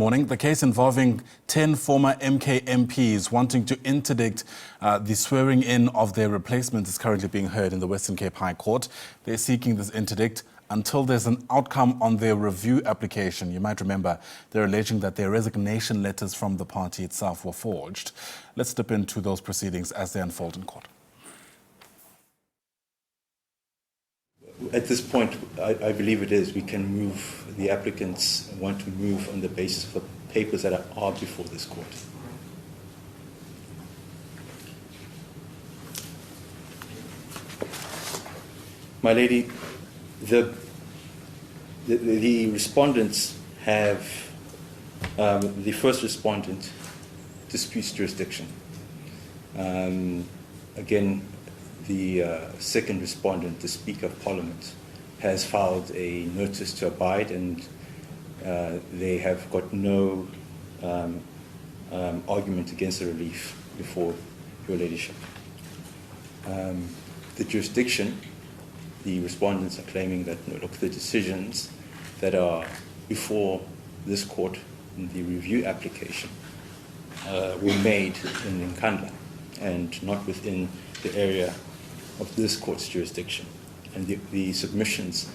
Morning. The case involving 10 former MK MPs wanting to interdict the swearing in of their replacements is currently being heard in the Western Cape High Court. They're seeking this interdict until there's an outcome on their review application. You might remember they're alleging that their resignation letters from the party itself were forged. Let's dip into those proceedings as they unfold in court. At this point, I believe it is. We can move, the applicants want to move on the basis of the papers that are before this court. My lady, the respondents have, the first respondent disputes jurisdiction. Again, the second respondent, the Speaker of Parliament, has filed a notice to abide, and they have got no argument against the relief before your ladyship. The jurisdiction, the respondents are claiming that, look, the decisions that are before this court in the review application were made in Nkandla and not within the area of this court's jurisdiction. And the submissions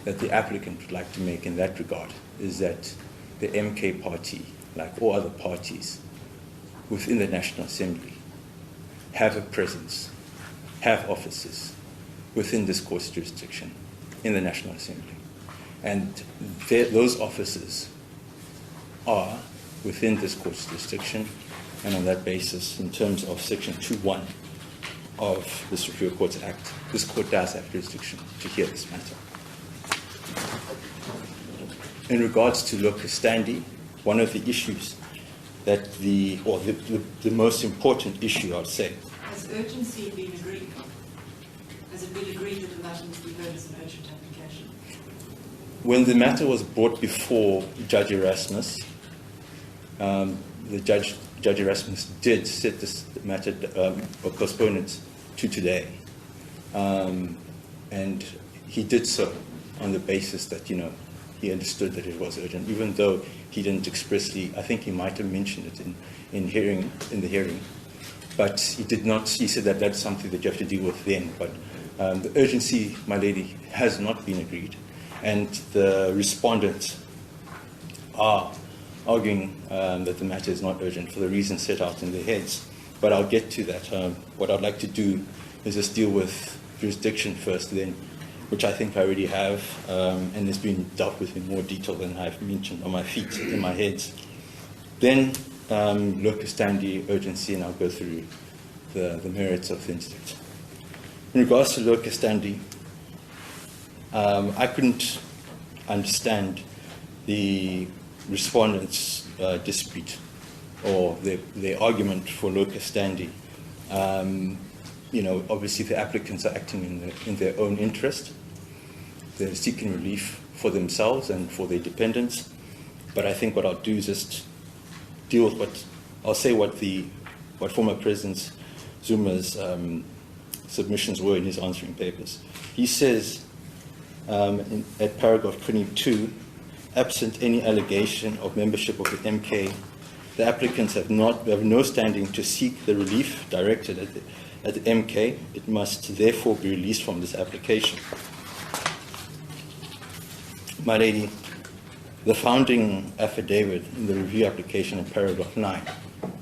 that the applicant would like to make in that regard is that the MK party, like all other parties within the National Assembly, have a presence, have offices within this court's jurisdiction in the National Assembly. And those offices are within this court's jurisdiction, and on that basis, in terms of Section 2.1 of the Superior Courts Act, this court does have jurisdiction to hear this matter. In regards to locus standi, one of the issues that the most important issue, I would say. Has urgency been agreed? Has it been agreed that the matter must be heard as an urgent application? When the matter was brought before Judge Erasmus, Judge Erasmus did set this matter or postpone it to today, and he did so on the basis that he understood that it was urgent, even though he didn't expressly. I think he might have mentioned it in the hearing, but he did not. He said that that's something that you have to deal with then. But the urgency, my lady, has not been agreed, and the respondents are arguing that the matter is not urgent for the reasons set out in their heads. But I'll get to that. What I'd like to do is just deal with jurisdiction first, then, which I think I already have, and it's been dealt with in more detail than I've mentioned on my feet, in my heads. Then locus standi, urgency, and I'll go through the merits of the interdict. In regards to locus standi, I couldn't understand the respondents' dispute or their argument for locus standi. Obviously the applicants are acting in their own interest. They're seeking relief for themselves and for their dependents. But I think what I'll do is just deal with what former President Zuma's submissions were in his answering papers. He says at paragraph 22, absent any allegation of membership of the MK, the applicants have no standing to seek the relief directed at the MK. It must therefore be released from this application. My lady, the founding affidavit in the review application in paragraph 9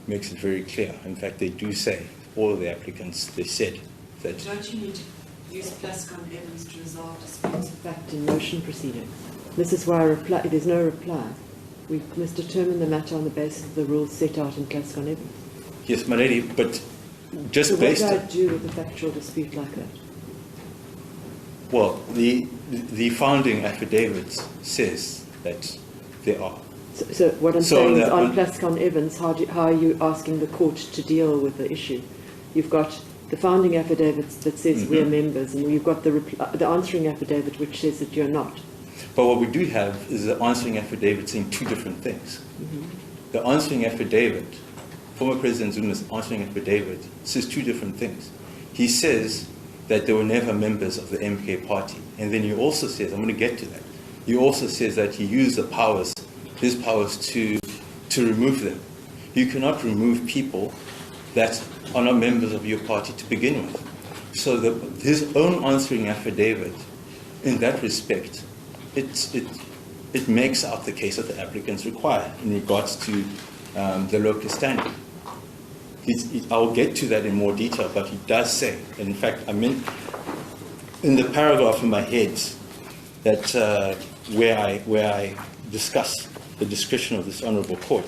makes it very clear. In fact, they do say, all of the applicants, they said that... Don't you need to use Plascon evidence to resolve disputes of fact in motion proceedings? This is why there's no reply. We must determine the matter on the basis of the rules set out in Plascon evidence. Yes, my lady, but just so based... what do I do with a factual dispute like that? Well, the founding affidavit says that there are. So what I'm saying is, on Plascon Evans, how are you asking the court to deal with the issue? You've got the founding affidavit that says we're members, and you've got the answering affidavit which says that you're not. But what we do have is the answering affidavit saying two different things. The answering affidavit, former President Zuma's answering affidavit, says two different things. He says that they were never members of the MK party. And then he also says, I'm going to get to that, he also says that he used the powers his powers to remove them. You cannot remove people that are not members of your party to begin with. So his own answering affidavit, in that respect, it makes out the case that the applicants require in regards to the locus standi. I'll get to that in more detail, but he does say, and in fact, I mean, in the paragraph in my head that where I discuss the discretion of this honourable court,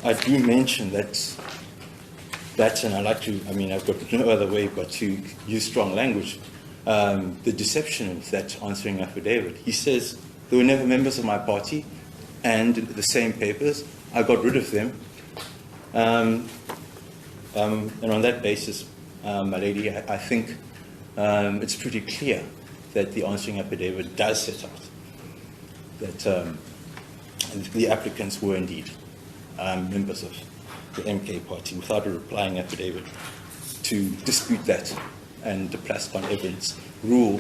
I do mention that, and I like to, I mean, I've got no other way but to use strong language, the deception of that answering affidavit. He says, they were never members of my party, and the same papers, I got rid of them. And on that basis, my lady, I think it's pretty clear that the answering affidavit does set out that the applicants were indeed members of the MK party without a replying affidavit to dispute that. And the Plascon evidence rule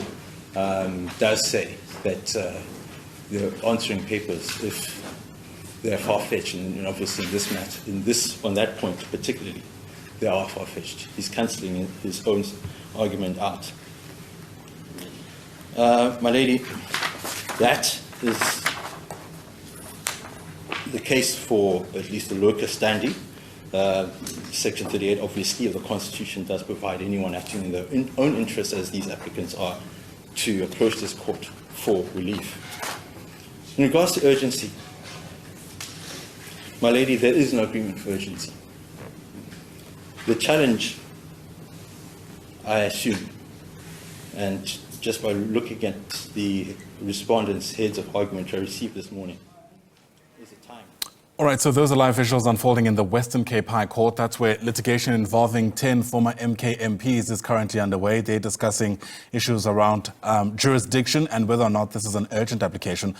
does say that the answering papers, if they're far-fetched, and obviously in this matter, on that point particularly, they are far-fetched. He's cancelling his own argument out. My lady, that is the case for at least the locus standi. Section 38, obviously, of the Constitution does provide anyone acting in their own interest, as these applicants are, to approach this court for relief. In regards to urgency, my lady, there is no agreement for urgency. The challenge, I assume, and just by looking at the respondents' heads of argument I received this morning, is the time. All right, so those are live visuals unfolding in the Western Cape High Court. That's where litigation involving 10 former MK MPs is currently underway. They're discussing issues around jurisdiction and whether or not this is an urgent application